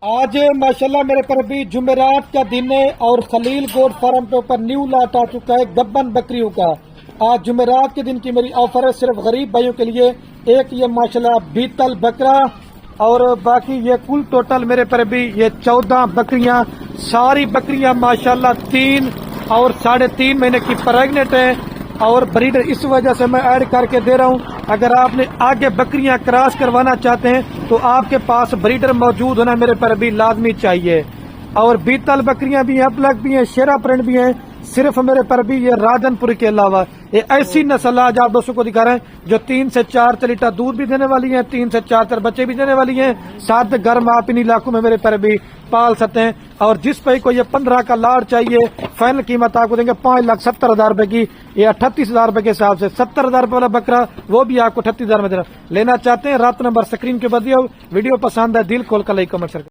आज माशाल्लाह मेरे पर भी जुमेरात का दिन है और खलील गोट फार्म पे ऊपर न्यू लाट आ चुका है गब्बन बकरियों का। आज जुमेरात के दिन की मेरी ऑफर है सिर्फ गरीब भाइयों के लिए। एक ये माशाल्लाह बीतल बकरा और बाकी ये कुल टोटल मेरे पर भी ये 14 बकरियां, सारी बकरियां माशाल्लाह 3 और 3.5 महीने की प्रेग्नेंट है और ब्रीडर इस वजह से मैं ऐड करके दे रहा हूं। अगर आपने आगे बकरियां क्रॉस करवाना चाहते हैं तो आपके पास ब्रीडर मौजूद होना मेरे पर भी लाजमी चाहिए। और बीतल बकरियां भी हैं, अपलग भी हैं, शेरा प्रिंट भी हैं। सिर्फ मेरे पर भी ये राजनपुर के अलावा ये ऐसी नस्ल आज आप दोस्तों को दिखा रहे हैं जो 3 से 4 लीटर दूध भी देने वाली है, 3 से 4 बच्चे भी देने वाली है। साथ गर्म आप इन इलाकों में मेरे पर भी पाल सकते हैं। और जिस भाई को ये 15 का लाड़ चाहिए, फाइनल कीमत आपको देंगे 5,70,000 रुपए की। ये 38,000 रुपए के हिसाब से 70,000 रुपए वाला बकरा वो भी आपको 38,000 में देना। लेना चाहते हैं रात नंबर स्क्रीन के ऊपर दिया। वीडियो पसंद है दिल खोल कर लाइक कमेंट